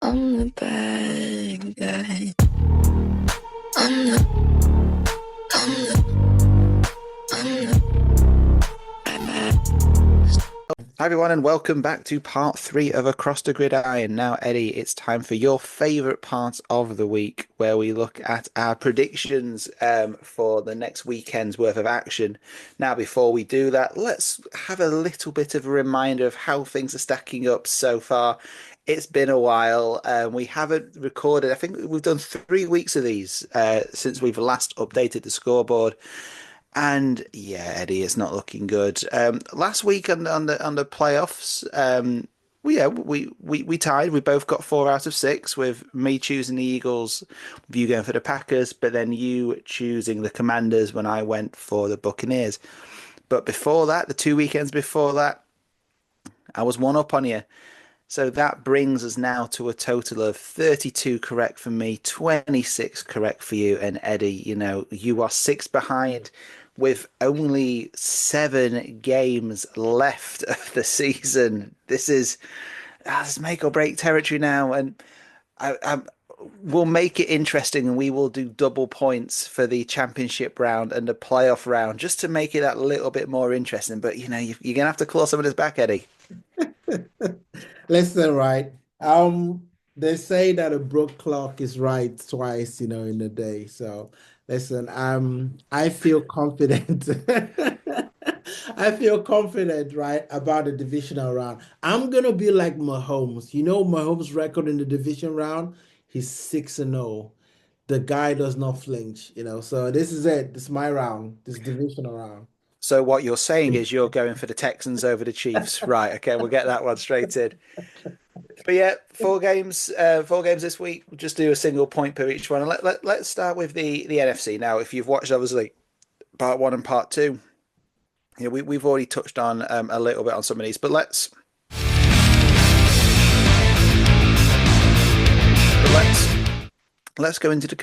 I'm the bad guy. I'm the, I'm the, I'm the bad. Hi everyone, and welcome back to part three of Across the Gridiron. Now, Eddie, it's time for your favourite part of the week, where we look at our predictions for the next weekend's worth of action. Now, before we do that, let's have a little bit of a reminder of how things are stacking up so far. It's been a while. We haven't recorded. I think we've done 3 weeks of these since we've last updated the scoreboard. And yeah, Eddie, it's not looking good. Last week on the playoffs, we tied. We both got 4 out of 6, with me choosing the Eagles, with you going for the Packers, but then you choosing the Commanders when I went for the Buccaneers. But before that, the 2 weekends before that, I was one up on you. So that brings us now to a total of 32 correct for me, 26 correct for you. And Eddie, you are six behind with only 7 games left of the season. This is make or break territory now. And I we'll make it interesting, and we will do double points for the championship round and the playoff round just to make it that little bit more interesting. But, you're going to have to claw some of this back, Eddie. Listen, right. They say that a broke clock is right twice, in a day. So listen, I feel confident. I feel confident, right, about the divisional round. I'm gonna be like Mahomes. You know Mahomes' record in the division round? He's 6-0. The guy does not flinch. So this is it. This is my round, this divisional round. So what you're saying is you're going for the Texans over the Chiefs. Right, okay, we'll get that one straight in. But yeah, 4 games, 4 games this week. We'll just do a single point per each one. And let's start with the NFC. Now, if you've watched obviously part one and part two, we've already touched on a little bit on some of these, but let's go into the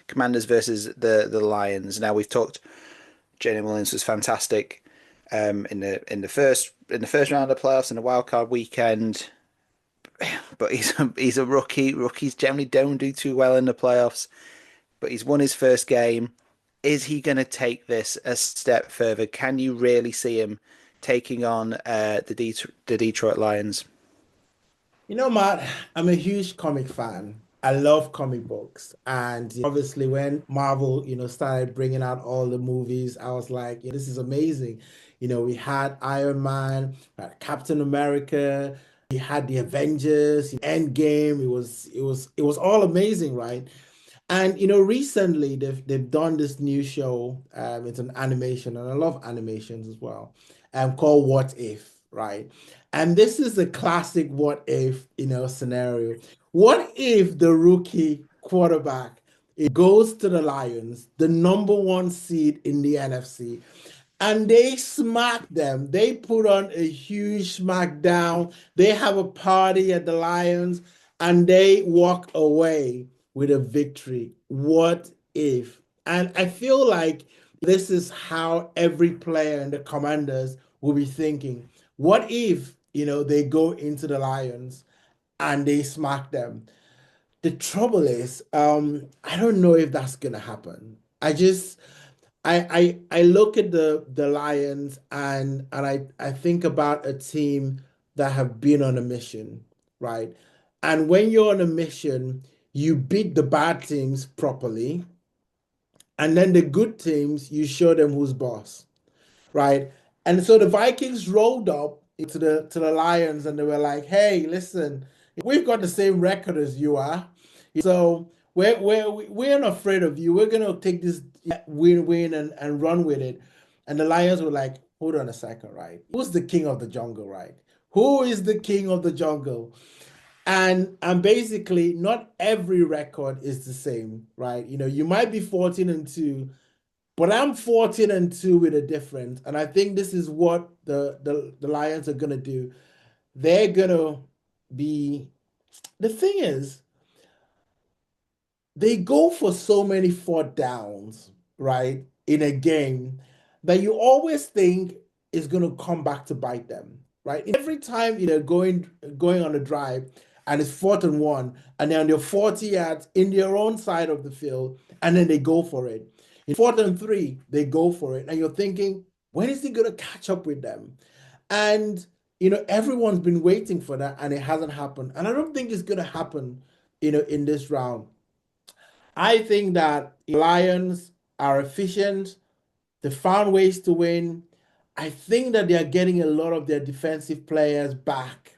Commanders versus the Lions. Now we've talked. Jalen Williams was fantastic in the first round of the playoffs and the wild card weekend, but he's a rookie. Rookies generally don't do too well in the playoffs, but he's won his first game. Is he going to take this a step further? Can you really see him taking on the Detroit Lions? Matt, I'm a huge comic fan. I love comic books. And obviously, when Marvel, started bringing out all the movies, I was like, yeah, this is amazing. We had Iron Man, we had Captain America, we had the Avengers, Endgame. It was all amazing, right? And recently they've done this new show. It's an animation, and I love animations as well. Called What If, right? And this is a classic what if, scenario. What if the rookie quarterback it goes to the Lions, the number one seed in the NFC, and they smack them? They put on a huge smackdown. They have a party at the Lions, and they walk away with a victory. What if? And I feel like this is how every player in the Commanders will be thinking. What if, they go into the Lions and they smack them? The trouble is, I don't know if that's gonna happen. I look at the Lions, and I think about a team that have been on a mission, right? And when you're on a mission, you beat the bad teams properly, and then the good teams, you show them who's boss, right? And so the Vikings rolled up to the Lions, and they were like, "Hey, listen, we've got the same record as you are, so we're not afraid of you. We're gonna take this win and run with it." And the Lions were like, "Hold on a second, right? Who's the king of the jungle, right? Who is the king of the jungle?" And basically, not every record is the same, right? You might be 14-2, but I'm 14-2 with a difference. And I think this is what the Lions are gonna do. They're gonna be the thing is, they go for so many fourth downs, right, in a game that you always think is gonna come back to bite them, right? Every time, going on a drive, and it's 4th and 1, and they're on their 40 yards in their own side of the field, and then they go for it. In 4th and 3, they go for it, and you're thinking, when is he going to catch up with them? And everyone's been waiting for that, and it hasn't happened. And I don't think it's going to happen, in this round. I think that Lions are efficient. They found ways to win. I think that they are getting a lot of their defensive players back,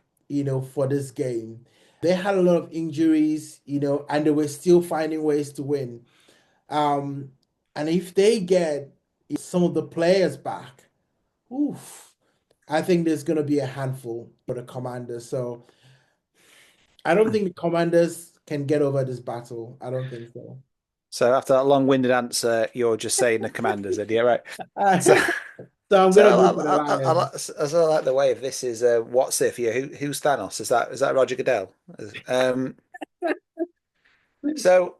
for this game. They had a lot of injuries, and they were still finding ways to win. Um, and if they get some of the players back, oof, I think there's going to be a handful for the Commanders. So I don't think the Commanders can get over this battle. I don't think so. So after that long-winded answer, you're just saying the Commanders, then, yeah, right. So, So I'm so gonna go for the Lions. I like the way if this is what's if you who's Thanos? Is that Roger Goodell? Um, so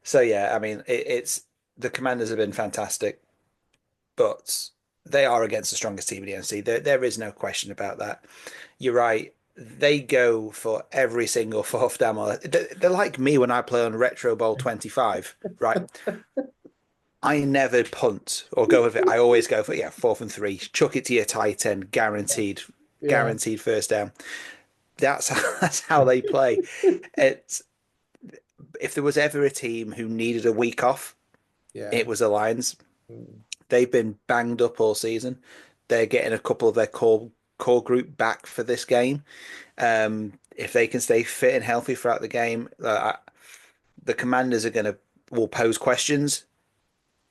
so yeah, I mean it's the Commanders have been fantastic, but they are against the strongest team in the NFC. There is no question about that. You're right. They go for every single fourth down. They're like me when I play on Retro Bowl 25, right? I never punt or go with it. I always go for 4th and 3. Chuck it to your tight end, guaranteed, Yeah, guaranteed first down. That's how they play. It's if there was ever a team who needed a week off, yeah. it was the Lions. Mm. They've been banged up all season. They're getting a couple of their core group back for this game. If they can stay fit and healthy throughout the game, the Commanders are going to will pose questions.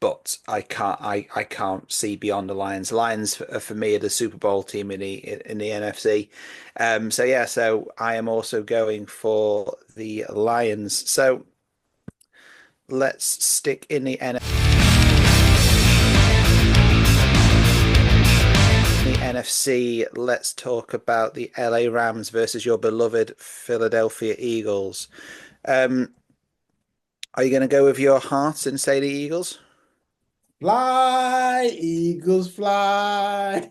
But I can't see beyond the Lions. Lions for me are the Super Bowl team in the NFC. So I am also going for the Lions. So let's stick in the NFC. Let's talk about the LA Rams versus your beloved Philadelphia Eagles. Um, are you going to go with your heart and say the Eagles? Fly, Eagles, fly, fly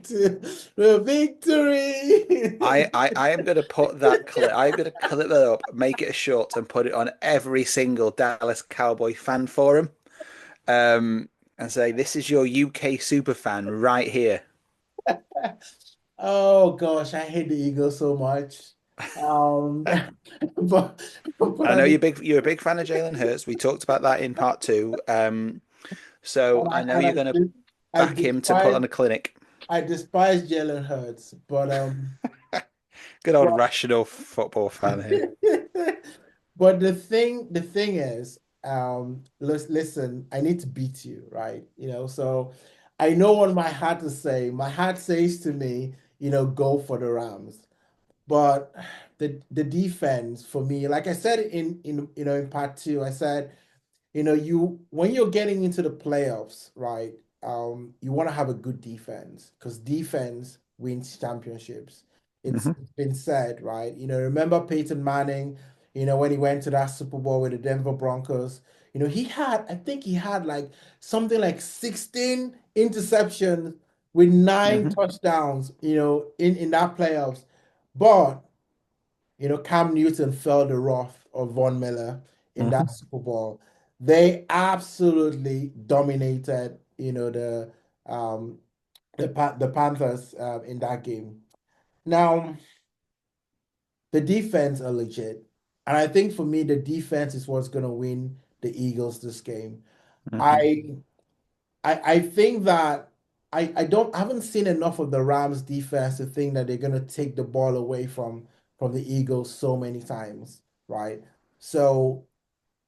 to the victory. I am going to put that clip. I'm going to clip that up, make it a short, and put it on every single Dallas Cowboy fan forum, and say this is your UK super fan right here. Oh gosh, I hate the Eagles so much. Um, but but I I know you're a big fan of Jalen Hurts. We talked about that in part two. So and I know I, you're going to I back him to put despise on a clinic. I despise Jalen Hurts, Good old but rational football fan here. but the thing is, listen, I need to beat you, right? So I know what my heart is saying. My heart says to me, go for the Rams. But the defense for me, like I said in part two, I said, you when you're getting into the playoffs, right? You want to have a good defense because defense wins championships. Hmm. It's been said, right? Remember Peyton Manning, when he went to that Super Bowl with the Denver Broncos, I think he had like something like 16 interceptions with nine Hmm. touchdowns, in that playoffs. But Cam Newton felt the wrath of Von Miller in that Hmm. Super Bowl. They absolutely dominated, um the Panthers in that game. Now, the defense are legit. And I think for me, the defense is what's gonna win the Eagles this game. Hmm. I I think that I haven't seen enough of the Rams defense to think that they're gonna take the ball away from the Eagles so many times, right? So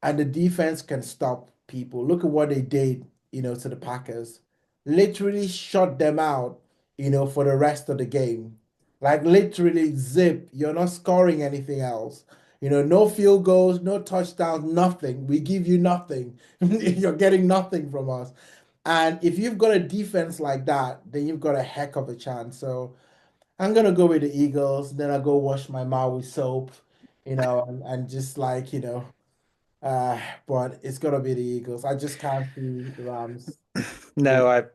and the defense can stop people. Look at what they did, to the Packers. Literally shut them out, for the rest of the game. Like literally zip. You're not scoring anything else. No field goals, no touchdowns, nothing. We give you nothing. You're getting nothing from us. And if you've got a defense like that, then you've got a heck of a chance. So I'm gonna go with the Eagles. Then I go wash my mouth with soap, and just like, but it's gonna be the Eagles. I just can't see the Rams. No,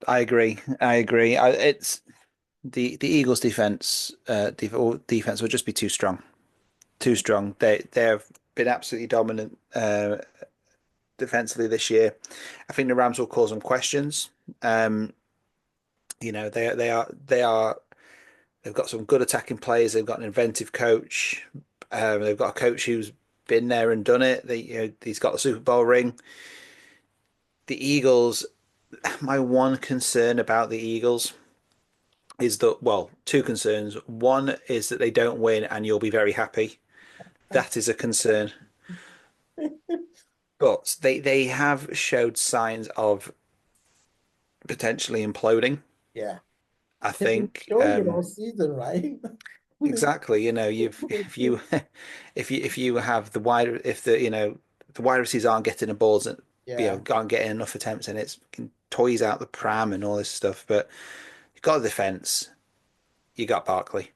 I agree. I agree. It's The Eagles defense would just be too strong. Too strong. They've been absolutely dominant defensively this year. I think the Rams will cause them questions. Um, they are they've got some good attacking players. They've got an inventive coach. They've got a coach who's been there and done it. He's got the Super Bowl ring. The Eagles, my one concern about the Eagles is that, well, two concerns. One is that they don't win and you'll be very happy. That is a concern. But they have showed signs of potentially imploding. Yeah. I They've been think showing it all season, right? exactly. You've if you if you have the wide if the wide receivers aren't getting the balls and Yeah. aren't getting enough attempts and it's toys out the pram and all this stuff. But you've got a defense. You got Barkley.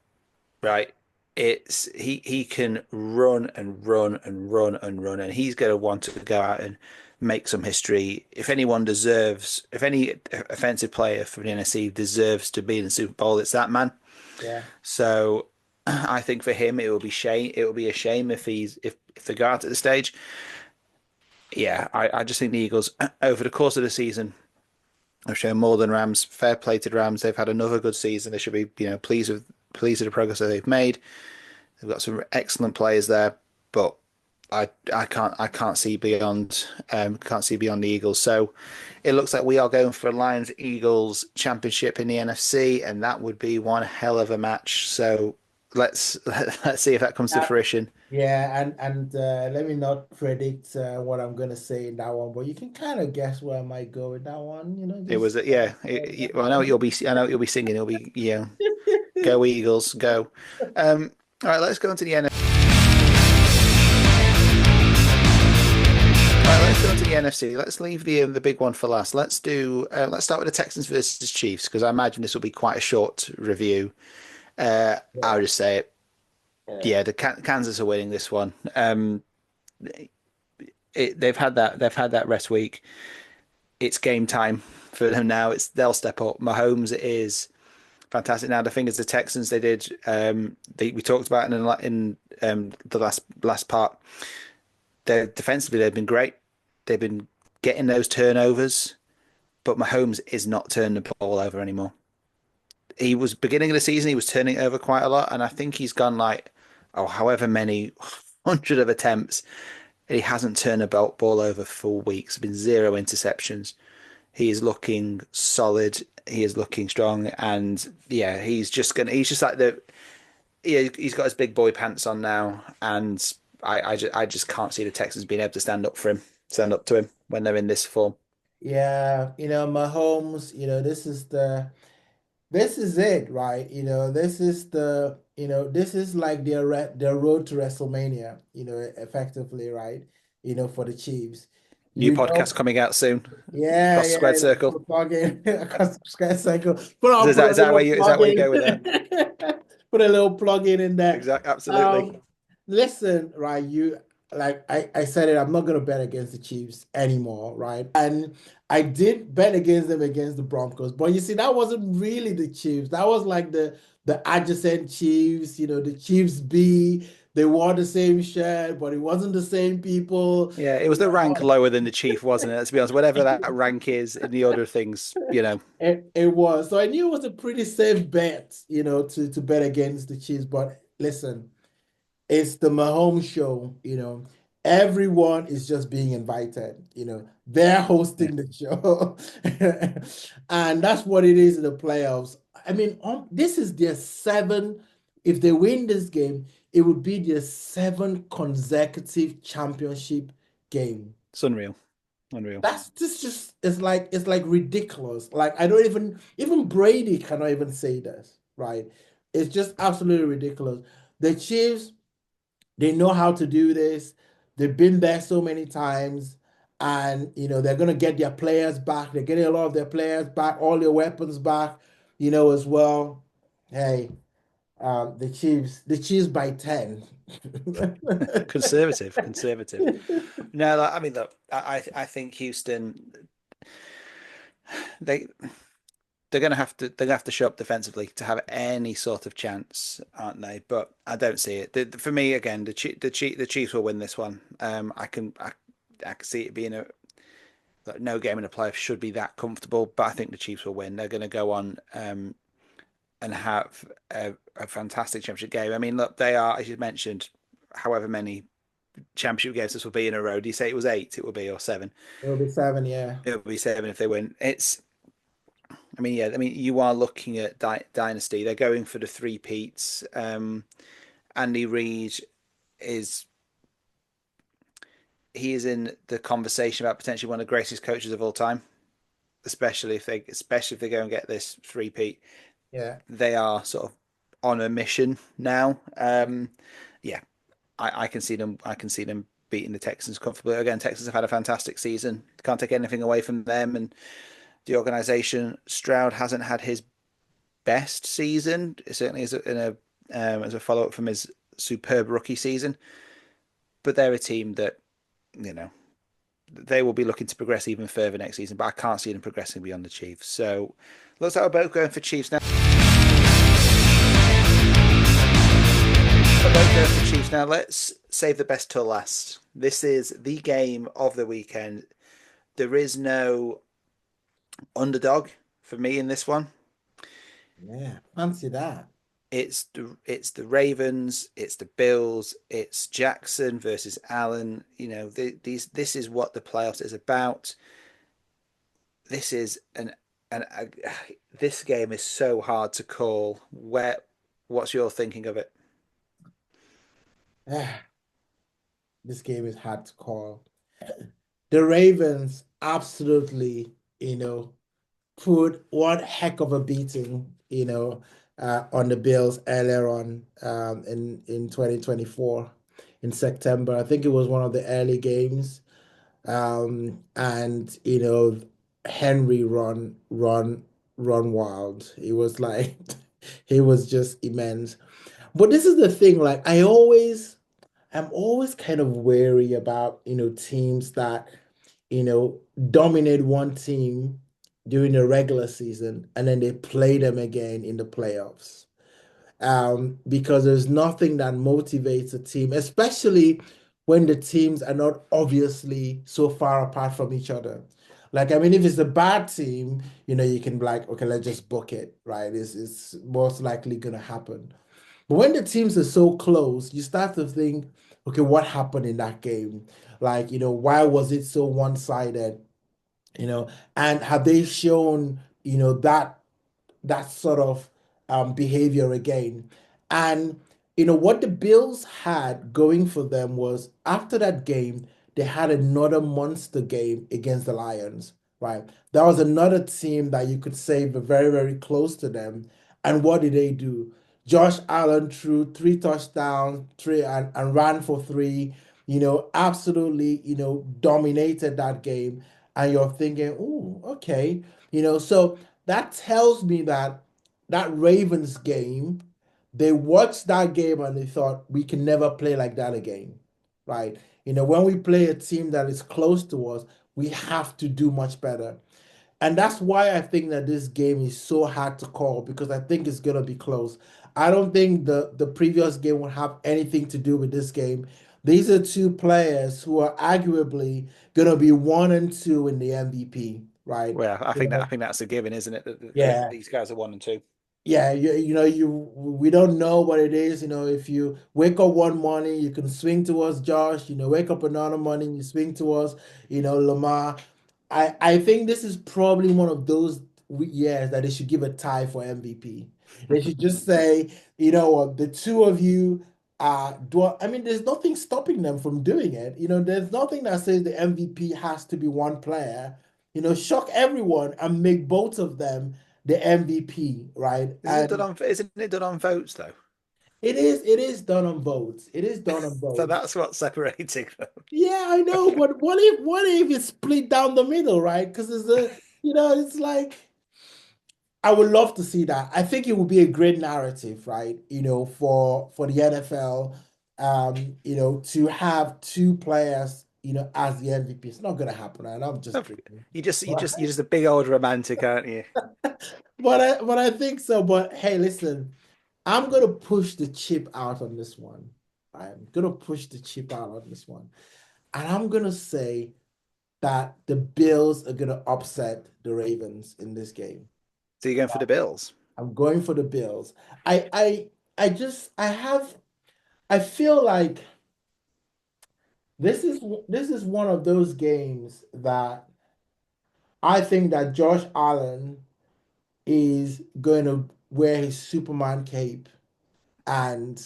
Right? It's he can run and run and run and run, and he's going to want to go out and make some history. If any offensive player from the NFC deserves to be in the Super Bowl, it's that man. Yeah. So I think for him, it will be shame. It will be a shame if they go out at the stage. Yeah, I just think the Eagles over the course of the season have shown more than Rams. Fair play to the Rams. They've had another good season. They should be pleased with the progress that they've made. They've got some excellent players there, but I can't see beyond the Eagles. So it looks like we are going for a Lions Eagles championship in the NFC, and that would be one hell of a match. So let's see if that comes to Uh, fruition. yeah, and let me not predict what I'm gonna say in that one, but you can kind of guess where I might go with that one. It Just was yeah. Well, I know what you'll be singing. It'll be go Eagles, go. All right, let's go into the NFC. All right, let's go into the NFC. Let's leave the big one for last. Let's start with the Texans versus Chiefs because I imagine this will be quite a short review. I'll yeah, just say it. yeah, Yeah, Kansas are winning this one. They've had that rest week. It's game time for them now. They'll step up. Mahomes is fantastic. Now the thing is, the Texans we talked about in the last part. Defensively they've been great. They've been getting those turnovers, but Mahomes is not turning the ball over anymore. He was beginning of the season, he was turning it over quite a lot, and I think he's gone like however many hundred of attempts. He hasn't turned a ball over for weeks. There's been zero interceptions. He is looking solid. He is looking strong, and yeah, he's just like he's got his big boy pants on now, and I just can't see the Texans being able to stand up to him when they're in this form. yeah. Mahomes. This is it, right? This is like their road to WrestleMania. Effectively, right? For the Chiefs. New You know, podcast coming out soon. Yeah, Cross yeah, Squared Circle. we'll plug in across the Sky Cycle. Put Is on put that a is that where little you is that plug where you in. go with that? Put a little plug in there. Exactly. Absolutely. Um, Listen, right, I said it, I'm not gonna bet against the Chiefs anymore, right? And I did bet against them against the Broncos, but you see, that wasn't really the Chiefs. That was like the adjacent Chiefs, the Chiefs B. They wore the same shirt, but it wasn't the same people. Yeah, it was the rank lower than the chief, wasn't it? Let's be honest. Whatever that rank is in the order of things. It was. So I knew it was a pretty safe bet, to bet against the Chiefs. But listen, it's the Mahomes show. Everyone is just being invited. They're Yeah, hosting the show. And that's what it is in the playoffs. I mean, this is their seven. If they win this game, it would be their seven consecutive championship game. it's unreal. Unreal. That's this just it's like ridiculous. Like I don't even Brady cannot even say this, right? It's just absolutely ridiculous. The Chiefs, they know how to do this. They've been there so many times, and they're gonna get their players back. They're getting a lot of their players back, all their weapons back, as well. Hey, the Chiefs by 10. Conservative, conservative. No, I mean, look, I think Houston they they're gonna have to show up defensively to have any sort of chance, aren't they? But I don't see it. For me, again, the Chiefs will win this one. I can see it being a like, no game in the playoffs should be that comfortable, but I think the Chiefs will win. They're going to go on and have a fantastic championship game. I mean, look, they are, as you mentioned, however many championship games this will be in a row. Do you say it was 8? It will be or 7? It'll be 7, yeah. It will be 7 if they win. I mean, yeah. I mean, you are looking at dynasty. They're going for the three peats. Andy Reid is he is in the conversation about potentially one of the greatest coaches of all time, especially if they go and get this three peat. Yeah. They are sort of on a mission now. Yeah, I can see them. I can see them beating the Texans comfortably. Again, Texans have had a fantastic season. Can't take anything away from them and the organization. Stroud hasn't had his best season. Certainly as a follow up from his superb rookie season. But they're a team that you know they will be looking to progress even further next season. But I can't see them progressing beyond the Chiefs. So looks like we're both going for Chiefs now. We're both going for Chiefs now. Let's save the best till last. This is the game of the weekend. There is no underdog for me in this one. Yeah. Fancy that. It's the Ravens, it's the Bills, it's Jackson versus Allen. This is what the playoffs is about. This is this game is so hard to call. What's your thinking of it? Ah, this game is hard to call. The Ravens absolutely, put one heck of a beating, on the Bills earlier on in 2024 in September. I think it was one of the early games. And Henry run wild. It was like he was just immense. But this is the thing, like I'm always kind of wary about, teams that, dominate one team during the regular season and then they play them again in the playoffs. Because there's nothing that motivates a team, especially when the teams are not obviously so far apart from each other. Like, I mean, if it's a bad team, you can be like, okay, let's just book it, right? It's most likely going to happen. But when the teams are so close, you start to think, okay, what happened in that game? Like, why was it so one-sided? And have they shown, that sort of behavior again? And what the Bills had going for them was after that game, they had another monster game against the Lions, right? That was another team that you could say were very, very close to them. And what did they do? Josh Allen threw 3 touchdowns, three and ran for three, absolutely, dominated that game. And you're thinking, oh, okay. So that tells me that that Ravens game, they watched that game and they thought we can never play like that again, right? When we play a team that is close to us, we have to do much better. And that's why I think that this game is so hard to call because I think it's gonna be close. I don't think the previous game will have anything to do with this game. These are two players who are arguably gonna be 1 and 2 in the MVP, right? Well, I You think that I know, think that's a given, isn't it? That yeah, these guys are 1 and 2. yeah, we don't know what it is. If you wake up one morning, you can swing towards Josh. Wake up another morning, you swing towards, Lamar. I think this is probably one of those years that they should give a tie for MVP. They should just say, what, the two of you I mean, there's nothing stopping them from doing it. There's nothing that says the MVP has to be one player. Shock everyone and make both of them the MVP, right? And Isn't it done on votes though? it is done on votes. It is done on So votes. that's what's separating them. Yeah, I know, but what if it's split down the middle, right? Because it's like I would love to see that. I think it would be a great narrative, right? For the NFL, to have two players, as the MVP. It's not gonna happen, and I'm just dreaming. You're just a big old romantic, aren't you? But I think so. But hey, listen, I'm gonna push the chip out on this one. I'm gonna push the chip out on this one. And I'm gonna say that the Bills are gonna upset the Ravens in this game. So you're going for the Bills. I'm going for the Bills. I just I feel like this is one of those games that I think that Josh Allen is going to wear his Superman cape and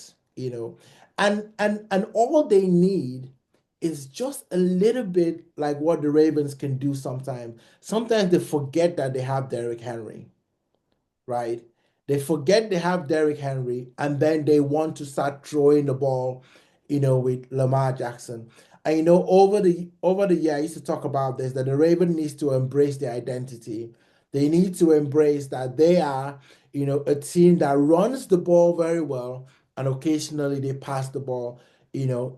and all they need is just a little bit like what the Ravens can do sometimes. Sometimes they forget that they have Derrick Henry, right? They forget they have Derrick Henry, and then they want to start throwing the ball, with Lamar Jackson. And over the year, I used to talk about this that the Raven needs to embrace their identity. They need to embrace that they are, a team that runs the ball very well, and occasionally they pass the ball,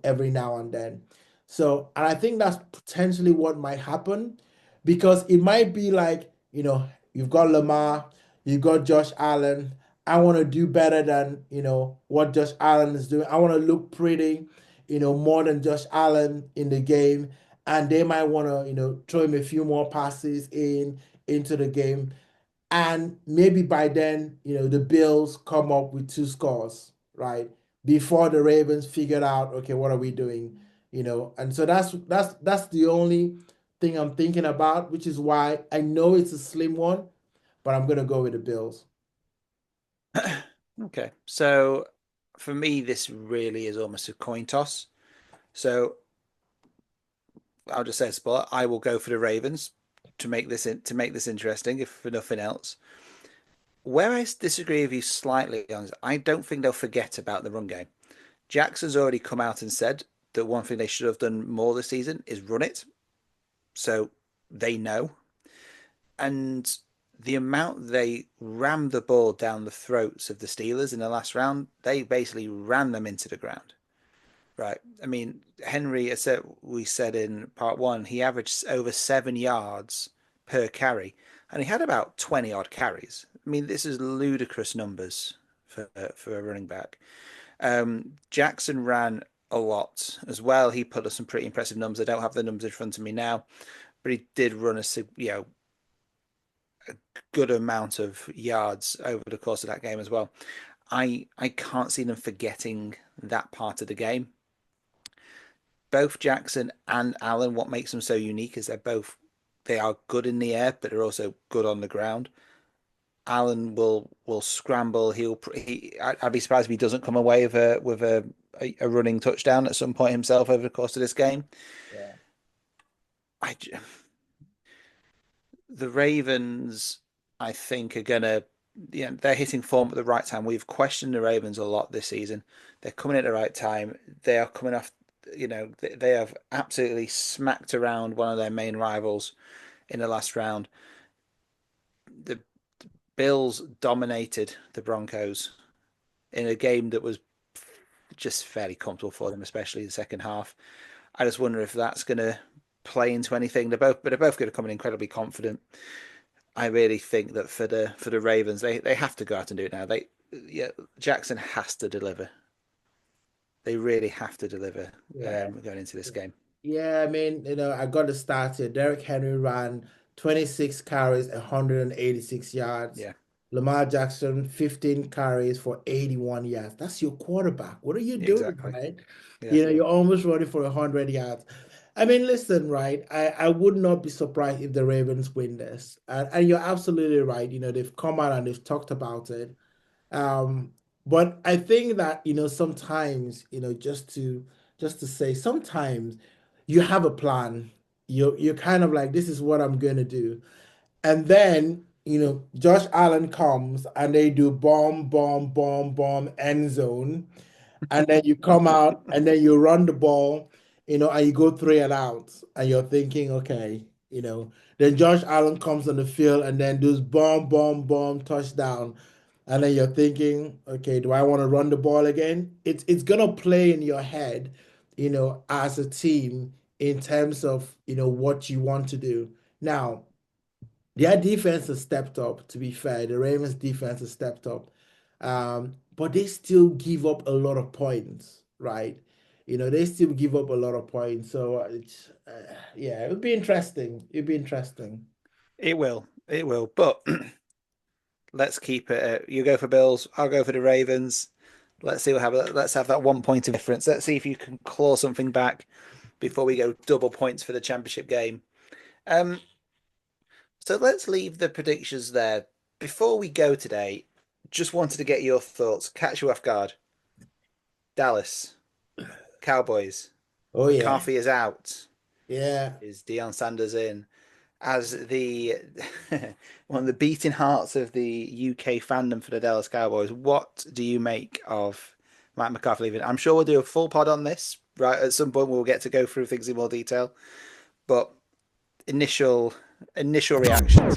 every now and then. So, and I think that's potentially what might happen because it might be like, you've got Lamar. You got Josh Allen. I want to do better than, what Josh Allen is doing. I want to look pretty, more than Josh Allen in the game. And they might want to, throw him a few more passes into the game. And maybe by then, the Bills come up with two scores, right? Before the Ravens figured out, okay, what are we doing? And so that's the only thing I'm thinking about, which is why I know it's a slim one, but I'm gonna go with the Bills. Okay. So for me, this really is almost a coin toss. So I'll just say a spot. I will go for the Ravens to make this interesting, if for nothing else. Where I disagree with you slightly on, I don't think they'll forget about the run game. Jackson's already come out and said that one thing they should have done more this season is run it. So they know. And the amount they rammed the ball down the throats of the Steelers in the last round, they basically ran them into the ground. Right. I mean, Henry, as we said in part one, he averaged over 7 yards per carry, and he had about 20 odd carries. I mean, this is ludicrous numbers for a running back. Jackson ran a lot as well. He put up some pretty impressive numbers. I don't have the numbers in front of me now, but he did run a good amount of yards over the course of that game as well. I can't see them forgetting that part of the game. Both Jackson and Allen, what makes them so unique is they are good in the air, but they're also good on the ground. Allen will scramble. I'd be surprised if he doesn't come away with a running touchdown at some point himself over the course of this game. Yeah. I the Ravens, I think, are gonna, they're hitting form at the right time. We've questioned the Ravens a lot this season. They're coming at the right time. They are coming off, they have absolutely smacked around one of their main rivals in the last round. The Bills dominated the Broncos in a game that was just fairly comfortable for them, especially the second half. I just wonder if that's going to play into anything. They're both going to come in incredibly confident. I really think that for the Ravens, they have to go out and do it now. Jackson has to deliver. They really have to deliver Yeah. going into this game. Yeah, I mean, I got the stats here. Derrick Henry ran 26 carries, 186 yards. Yeah, Lamar Jackson, 15 carries for 81 yards. That's your quarterback. What are you doing, exactly. right? Yeah, You're almost running for 100 yards. I mean, listen, right? I would not be surprised if the Ravens win this. And you're absolutely right. They've come out and they've talked about it. Um, but I think that, sometimes, just to say, sometimes you have a plan. You're kind of like, this is what I'm going to do. And then, Josh Allen comes and they do bomb, bomb, bomb, bomb, end zone. And then you come out and then you run the ball, and you go 3 and out. And you're thinking, okay, then Josh Allen comes on the field and then does bomb, bomb, bomb, touchdown. And then you're thinking, okay, do I want to run the ball again? It's gonna play in your head, as a team, in terms of, what you want to do. Now, their defense has stepped up, to be fair. The Ravens defense has stepped up. But they still give up a lot of points, right? They still give up a lot of points. So yeah, it would be interesting. It'd be interesting. It will. It will. But let's keep it. You go for Bills. I'll go for the Ravens. Let's see what happens. Let's have that 1 point of difference. Let's see if you can claw something back before we go double points for the championship game. So let's leave the predictions there. Before we go today, just wanted to get your thoughts, catch you off guard. Dallas, Cowboys, Oh yeah. McCarthy is out. Yeah. Is Deion Sanders in? As the one of the beating hearts of the UK fandom for the Dallas Cowboys, what do you make of Mike McCarthy leaving? I'm sure we'll do a full pod on this, right? At some point we'll get to go through things in more detail. But initial reactions.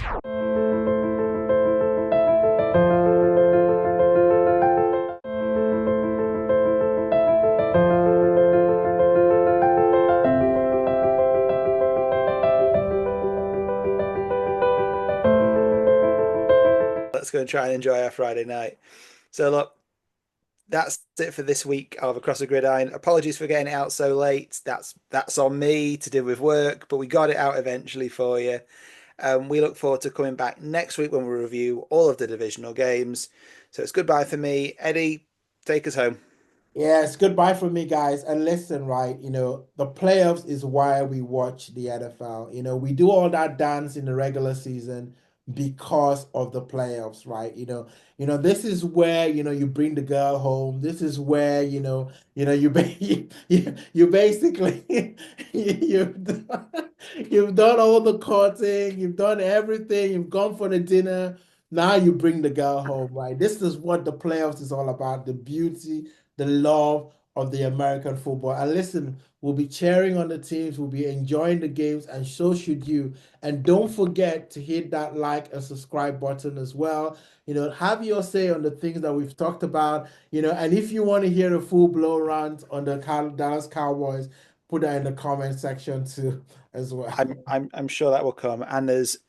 Let's go and try and enjoy our Friday night. So look, that's it for this week of Across the Gridiron. Apologies for getting it out so late. That's on me to do with work, but we got it out eventually for you. We look forward to coming back next week when we review all of the divisional games. So it's goodbye for me. Eddie, take us home. Yeah, it's goodbye from me, guys. And listen, right, the playoffs is why we watch the NFL. We do all that dance in the regular season because of the playoffs, right? This is where, you bring the girl home. This is where, you basically you've done all the courting, you've done everything, you've gone for the dinner. Now you bring the girl home, right? This is what the playoffs is all about, the beauty, the love of the American football. And listen, we'll be cheering on the teams, we'll be enjoying the games, and so should you. And don't forget to hit that like and subscribe button as well. Have your say on the things that we've talked about. And if you want to hear a full-blown rant on the Dallas Cowboys, put that in the comment section too as well. I'm sure that will come. And as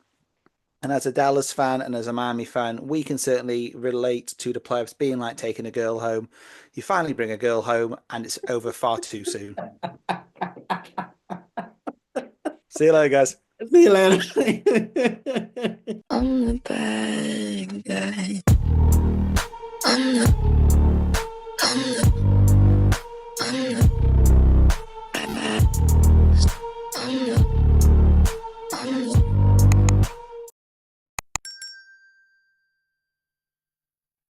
a Dallas fan and as a Miami fan, we can certainly relate to the playoffs being like taking a girl home. You finally bring a girl home and it's over far too soon. See you later, guys. See you later. I'm the bad guy. I'm the